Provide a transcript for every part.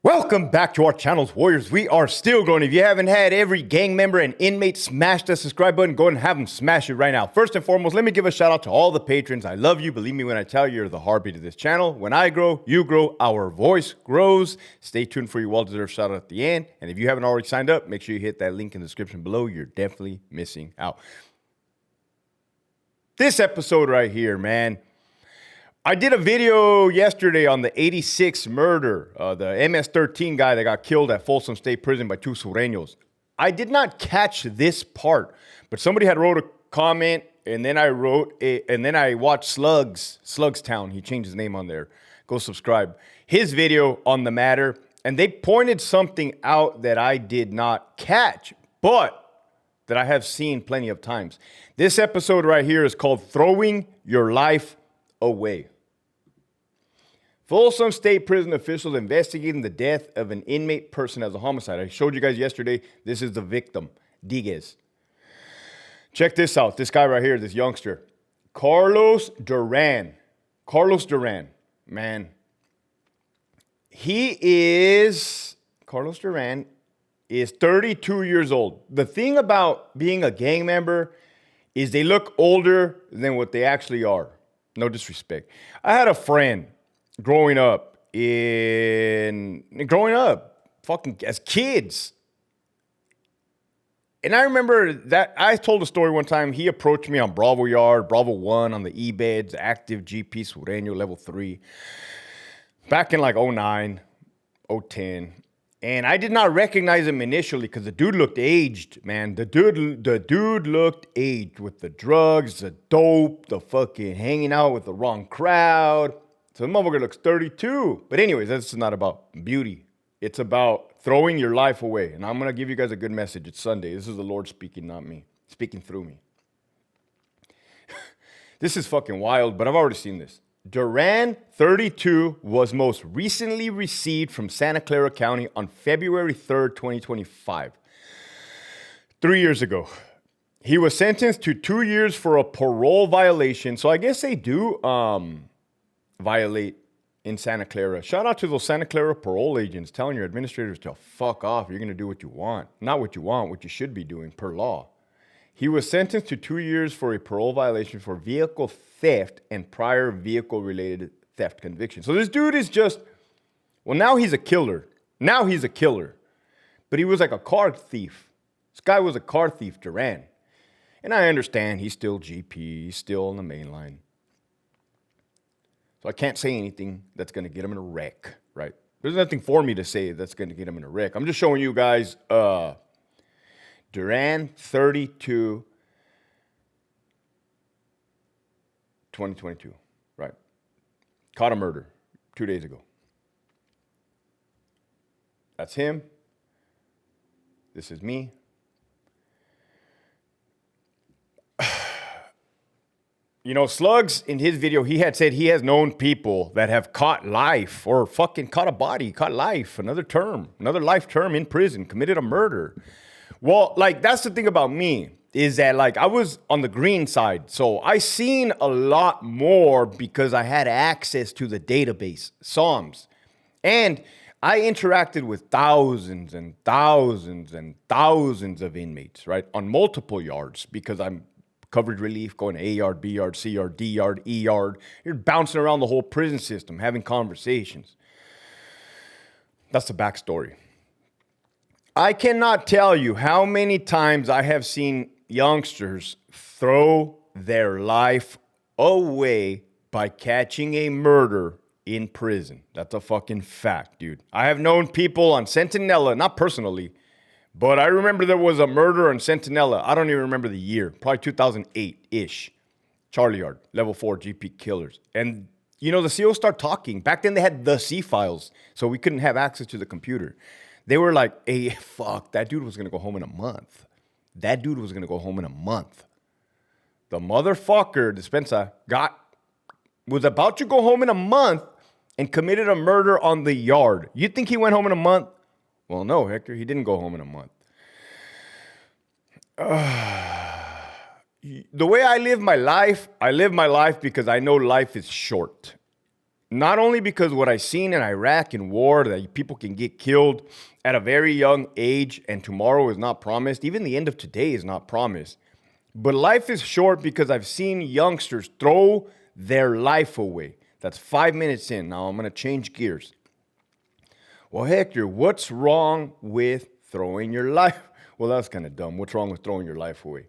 Welcome back to our channels, Warriors. We are still growing. If you haven't had every gang member and inmate smash the subscribe button, go ahead and have them smash it right now. First and foremost, let me give a shout out to all the patrons. I love you. Believe me when I tell you, you're the heartbeat of this channel. When I grow, you grow, our voice grows. Stay tuned for your well-deserved shout out at the end. And if you haven't already signed up, make sure you hit that link in the description below. You're definitely missing out. This episode right here, man. I did a video yesterday on the 86 murder, the MS-13 guy that got killed at Folsom State Prison by two Sureños. I did not catch this part, but somebody had wrote a comment, and then I watched Slugs Town. He changed his name on there. Go subscribe. His video on the matter, and they pointed something out that I did not catch, but that I have seen plenty of times. This episode right here is called Throwing Your Life Away. Folsom State Prison officials investigating the death of an inmate person as a homicide. I showed you guys yesterday. This is the victim, Diguez. Check this out. This guy right here, this youngster, Carlos Duran. Carlos Duran, man. Carlos Duran is 32 years old. The thing about being a gang member is they look older than what they actually are. No disrespect. I had a friend growing up, fucking as kids. And I remember that I told a story one time. He approached me on Bravo Yard, Bravo 1 on the E-beds, active GP Sureño level 3. Back in like 09, 010. And I did not recognize him initially because the dude looked aged, man. The dude looked aged with the drugs, the dope, the fucking hanging out with the wrong crowd. So the motherfucker looks 32. But anyways, this is not about beauty. It's about throwing your life away. And I'm going to give you guys a good message. It's Sunday. This is the Lord speaking, not me. Speaking through me. This is fucking wild, but I've already seen this. Duran, 32, was most recently received from Santa Clara County on February 3rd, 2025. 3 years ago. He was sentenced to 2 years for a parole violation. So I guess they do violate in Santa Clara. Shout out to those Santa Clara parole agents telling your administrators to fuck off. You're going to do what you want. Not what you want, what you should be doing per law. He was sentenced to 2 years for a parole violation for vehicle theft and prior vehicle-related theft conviction. So this dude is just, well, now he's a killer. Now he's a killer. But he was like a car thief. This guy was a car thief, Duran. And I understand he's still GP. He's still on the main line. So I can't say anything that's going to get him in a wreck, right? There's nothing for me to say that's going to get him in a wreck. I'm just showing you guys Duran, 32, 2022, right? Caught a murder 2 days ago. That's him. This is me. You know, Slugs, in his video, he had said he has known people that have caught life or fucking caught a body, caught life, another life term in prison, committed a murder. Well, like, that's the thing about me is that, like, I was on the green side. So I seen a lot more because I had access to the database, Psalms. And I interacted with thousands and thousands and thousands of inmates, right, on multiple yards because I'm coverage relief, going to A yard, B yard, C yard, D yard, E yard. You're bouncing around the whole prison system, having conversations. That's the backstory. I cannot tell you how many times I have seen youngsters throw their life away by catching a murder in prison. That's a fucking fact, dude. I have known people on Centinela, not personally, but I remember there was a murder on Centinela. I don't even remember the year. Probably 2008-ish. Charlie Yard, level 4 GP killers. And, you know, the COs start talking. Back then they had the C files, so we couldn't have access to the computer. They were like, hey, fuck, that dude was going to go home in a month. That dude was going to go home in a month. The motherfucker, Dispensa, was about to go home in a month and committed a murder on the yard. You think he went home in a month? Well, no, Hector, he didn't go home in a month. The way I live my life because I know life is short. Not only because what I've seen in Iraq and war, that people can get killed at a very young age and tomorrow is not promised. Even the end of today is not promised. But life is short because I've seen youngsters throw their life away. That's 5 minutes in. Now I'm going to change gears. Well, Hector, what's wrong with throwing your life? Well, that's kind of dumb. What's wrong with throwing your life away?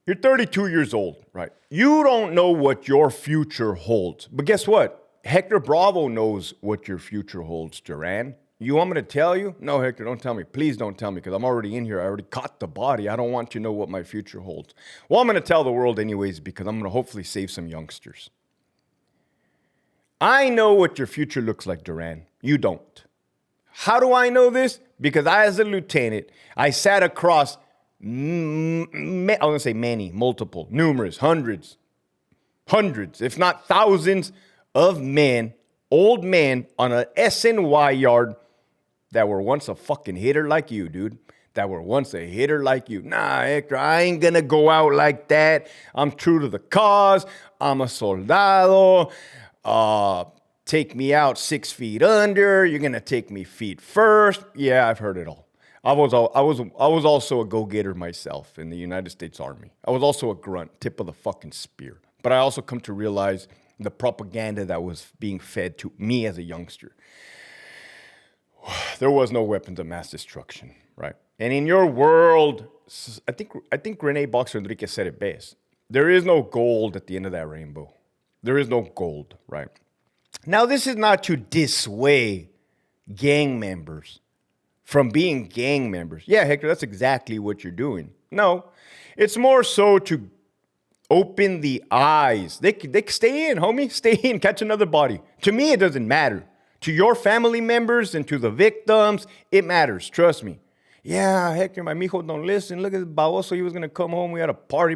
You're 32 years old, right? You don't know what your future holds. But guess what? Hector Bravo knows what your future holds, Duran. You want me to tell you? No, Hector, don't tell me. Please don't tell me because I'm already in here. I already caught the body. I don't want you to know what my future holds. Well, I'm going to tell the world anyways because I'm going to hopefully save some youngsters. I know what your future looks like, Duran. You don't. How do I know this? Because I, as a lieutenant, I sat across I was going to say many, multiple, numerous, hundreds, if not thousands of men, old men on a SNY yard that were once a fucking hitter like you, dude. That were once a hitter like you. Nah, Hector, I ain't going to go out like that. I'm true to the cause. I'm a soldado. Take me out 6 feet under. You're going to take me feet first. Yeah, I've heard it all. I was also a go-getter myself in the United States Army. I was also a grunt, tip of the fucking spear. But I also come to realize the propaganda that was being fed to me as a youngster. There was no weapons of mass destruction, right? And in your world, I think Rene Boxer Enriquez said it best. There is no gold at the end of that rainbow. There is no gold, right? Now, this is not to dissuade gang members from being gang members. Yeah, Hector, that's exactly what you're doing. No, it's more so to open the eyes. They stay in, homie. Stay in, catch another body. To me, it doesn't matter. To your family members and to the victims, it matters. Trust me. Yeah, Hector, my mijo don't listen. Look at this baboso. He was going to come home. We had a party.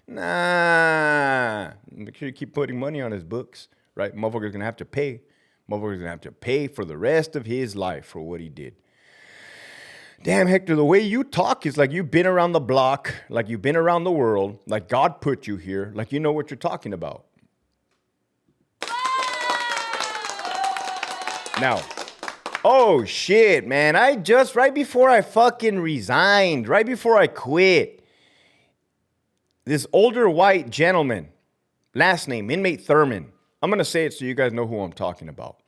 Nah. Make sure you keep putting money on his books, right? Motherfucker's going to have to pay. Motherfucker's going to have to pay for the rest of his life for what he did. Damn, Hector, the way you talk is like you've been around the block, like you've been around the world, like God put you here, like you know what you're talking about. Now, oh shit, man, right before I fucking resigned, right before I quit, this older white gentleman, last name, inmate Thurman, I'm going to say it so you guys know who I'm talking about,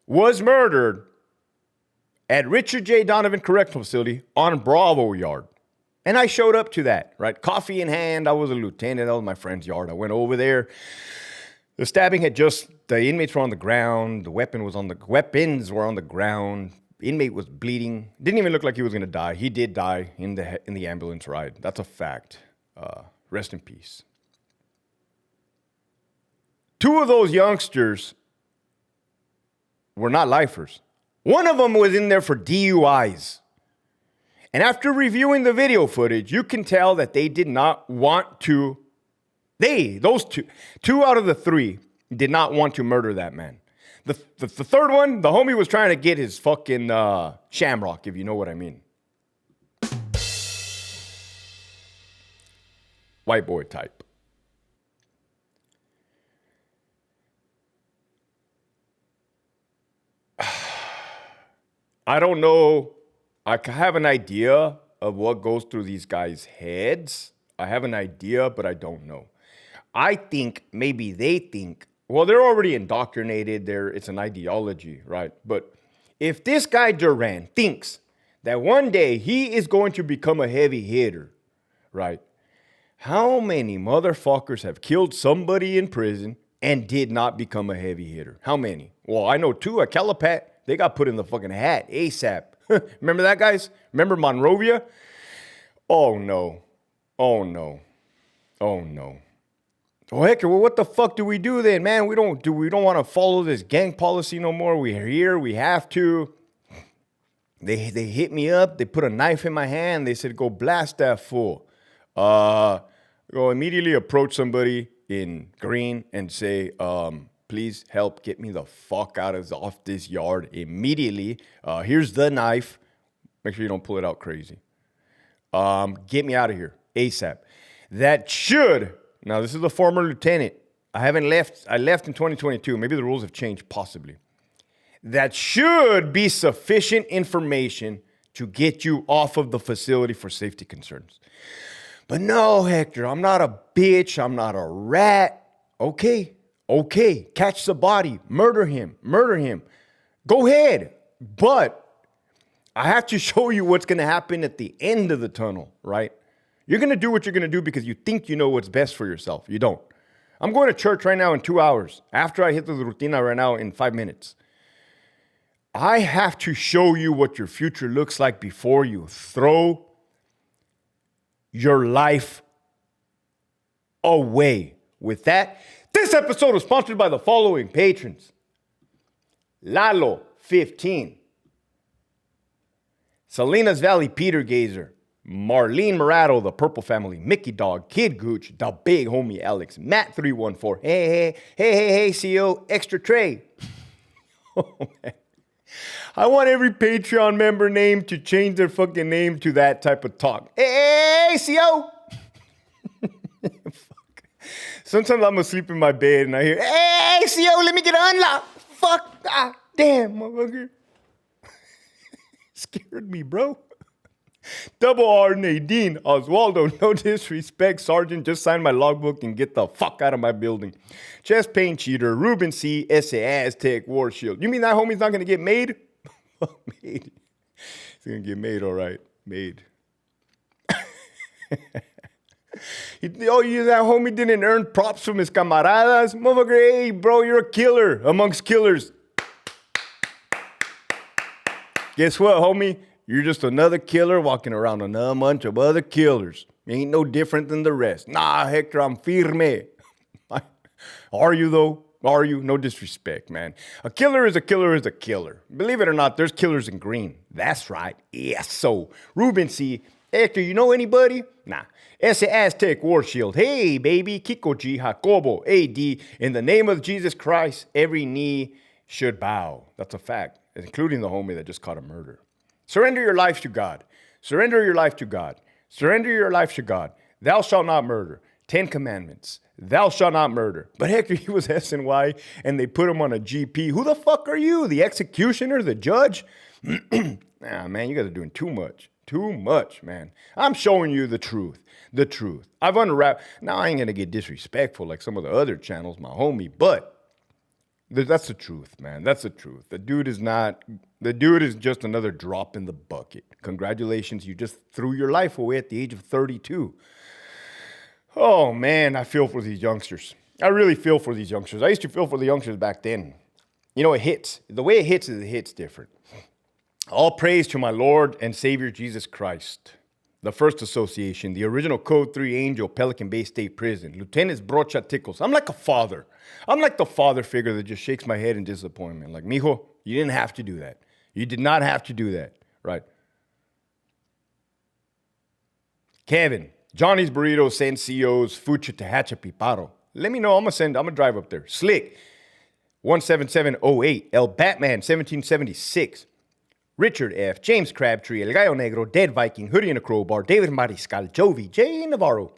was murdered at Richard J. Donovan Correctional Facility on Bravo Yard. And I showed up to that, right? Coffee in hand. I was a lieutenant. That was my friend's yard. I went over there. The stabbing the inmates were on the ground. The weapons were on the ground. Inmate was bleeding. Didn't even look like he was going to die. He did die in the ambulance ride. That's a fact. Rest in peace. 2 of those youngsters were not lifers. One of them was in there for DUIs. And after reviewing the video footage, you can tell that they did not want to, those two out of the 3 did not want to murder that man. The third one, the homie was trying to get his fucking shamrock, if you know what I mean. White boy type. I don't know. I have an idea of what goes through these guys' heads. I have an idea, but I don't know. I think maybe they think, well, they're already indoctrinated. It's an ideology, right? But if this guy Duran thinks that one day he is going to become a heavy hitter, right? How many motherfuckers have killed somebody in prison and did not become a heavy hitter? How many? Well, I know 2 at Calipat. They got put in the fucking hat ASAP. Remember that, guys? Remember Monrovia? Oh, no. Oh, no. Oh, no. Oh, Hector, well, what the fuck do we do then, man? We don't want to follow this gang policy no more. We're here. We have to. They hit me up. They put a knife in my hand. They said, go blast that fool. Go immediately approach somebody in green and say, please help get me the fuck off this yard immediately. Here's the knife. Make sure you don't pull it out crazy. Get me out of here ASAP. That should Now, this is a former lieutenant. I haven't left. I left in 2022. Maybe the rules have changed, possibly. That should be sufficient information to get you off of the facility for safety concerns. But no, Hector, I'm not a bitch. I'm not a rat. Okay, catch the body. Murder him. Go ahead. But I have to show you what's going to happen at the end of the tunnel, right? You're going to do what you're going to do because you think you know what's best for yourself. You don't. I'm going to church right now in 2 hours. After I hit the rutina right now in 5 minutes. I have to show you what your future looks like before you throw your life away. With that, this episode is sponsored by the following patrons. Lalo, 15. Salinas Valley Peter Gazer. Marlene Morato, the Purple Family. Mickey Dog, Kid Gooch, the Big Homie Alex. Matt 314. Hey, CO, Extra Tray. Oh, man. I want every Patreon member name to change their fucking name to that type of talk. Hey, CO. Fuck. Sometimes I'm asleep in my bed and I hear, hey, CO, let me get unlocked. Fuck. Ah, damn, motherfucker. Scared me, bro. Double R Nadine Oswaldo, no disrespect, Sergeant, just sign my logbook and get the fuck out of my building. Chest Pain Cheater, Ruben C, S.A. Aztec, War Shield. You mean that homie's not gonna get made? Made. He's gonna get made, all right. Made. Oh, you that homie didn't earn props from his camaradas? Motherfucker, hey, bro, you're a killer amongst killers. Guess what, homie? You're just another killer walking around another bunch of other killers. Ain't no different than the rest. Nah, Hector, I'm firme. Are you, though? Are you? No disrespect, man. A killer is a killer is a killer. Believe it or not, there's killers in green. That's right. Yes, so. Ruben C. Hector, you know anybody? Nah. S.A. Aztec War Shield. Hey, baby. Kiko G. Jacobo. A.D. In the name of Jesus Christ, every knee should bow. That's a fact, including the homie that just caught a murder. Surrender your life to God. Surrender your life to God. Surrender your life to God. Thou shalt not murder. 10 commandments. Thou shalt not murder. But Hector, he was SNY, and they put him on a GP. Who the fuck are you? The executioner? The judge? Nah, man, you guys are doing too much. Too much, man. I'm showing you the truth. The truth. I've unwrapped. Now, I ain't going to get disrespectful like some of the other channels, my homie, but that's the truth, man. That's the truth. The dude is just another drop in the bucket. Congratulations, you just threw your life away at the age of 32. Oh, man, I feel for these youngsters. I really feel for these youngsters. I used to feel for the youngsters back then. You know, it hits. The way it hits different. All praise to my Lord and Savior Jesus Christ. The First Association, the original Code 3 Angel, Pelican Bay State Prison, Lieutenant's Brocha Tickles. I'm like a father. I'm like the father figure that just shakes my head in disappointment. Like, mijo, you didn't have to do that. You did not have to do that, right? Kevin, Johnny's Burritos, Sencio's, Fucha Tehacha Piparo. Let me know. I'm gonna drive up there. Slick, 17708, El Batman, 1776. Richard F., James Crabtree, El Gallo Negro, Dead Viking, Hoodie and a Crowbar, David Mariscal, Jovi, J. Navarro.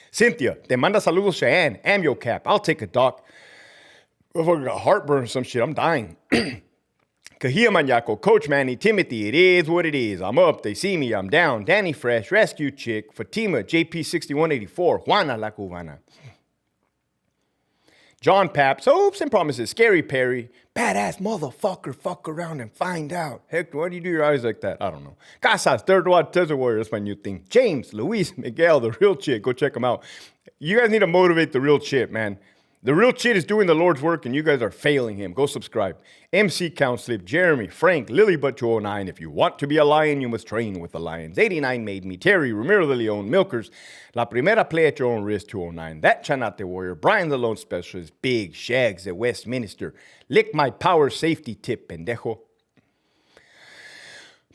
Cynthia, Te Manda Saludos, Cheyenne, Amio Cap, I'll take a doc. If I got heartburn or some shit, I'm dying. Kahia Maniaco, Coach Manny, Timothy, it is what it is. I'm up, they see me, I'm down. Danny Fresh, Rescue Chick, Fatima, JP6184, Juana La Cubana. John Paps, Hopes and Promises, Scary Perry, Badass Motherfucker, fuck around and find out. Hector, why do you do your eyes like that? I don't know. Casas, Third Watch, Desert Warrior, that's my new thing. James, Luis, Miguel, The Real Chick, go check them out. You guys need to motivate The Real Chick, man. The Real Chit is doing the Lord's work, and you guys are failing him. Go subscribe. MC Count Slip, Jeremy, Frank, Lilybut 209. If you want to be a lion, you must train with the lions. 89 Made Me, Terry, Ramiro de Leon, Milkers, La Primera Play at Your Own Risk 209. That Chanate Warrior, Brian the Lone Specialist, Big Shags at Westminster. Lick My Power Safety Tip, pendejo.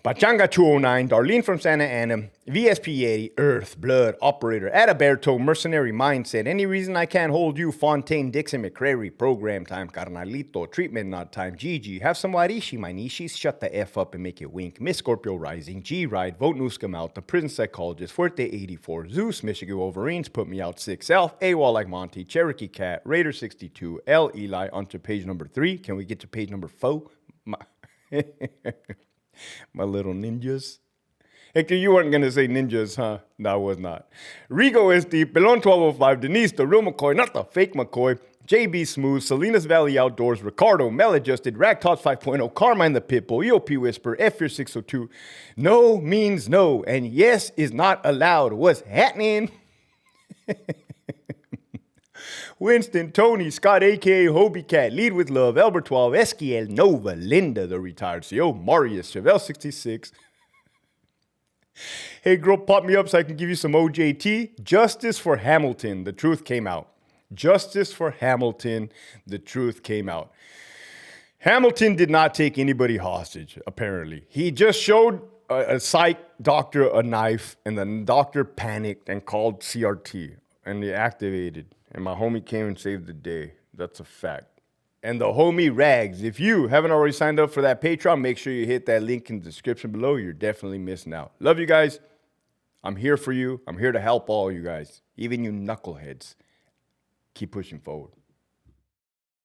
Pachanga 209, Darlene from Santa Ana, VSP 80, Earth, Blood, Operator, Adalberto, Mercenary Mindset, Any Reason I Can't Hold You, Fontaine, Dixon, McCrary, Program Time, Carnalito, Treatment Not Time, Gigi, Have Some Warishi, My Nishis, Shut the F Up and Make It Wink, Miss Scorpio Rising, G-Ride, Vote Nuska Malta, Prison Psychologist, Fuerte 84, Zeus, Michigan Wolverines, Put Me Out 6, Elf, AWOL Like Monty, Cherokee Cat, Raider 62, L. Eli, onto page number 3. Can we get to page number 4? My little ninjas. Hector, you weren't going to say ninjas, huh? No, I was not. Rigo SD, Pelon 1205, Denise, the real McCoy, not the fake McCoy, JB Smooth, Salinas Valley Outdoors, Ricardo, Maladjusted, Ragtops 5.0, Carmine the Pitbull, EOP Whisper, F 602. No means no, and yes is not allowed. What's happening? Winston, Tony, Scott, a.k.a. Hobie Cat, Lead with Love, Albert 12, Esquiel, Nova, Linda, the retired CO, Marius, Chevelle 66. Hey, girl, pop me up so I can give you some OJT. Justice for Hamilton, the truth came out. Justice for Hamilton, the truth came out. Hamilton did not take anybody hostage, apparently. He just showed a psych doctor a knife, and the doctor panicked and called CRT, and they activated. And my homie came and saved the day. That's a fact. And the homie Rags, if you haven't already signed up for that Patreon, make sure you hit that link in the description below. You're definitely missing out. Love you guys. I'm here for you. I'm here to help all you guys, even you knuckleheads. Keep pushing forward.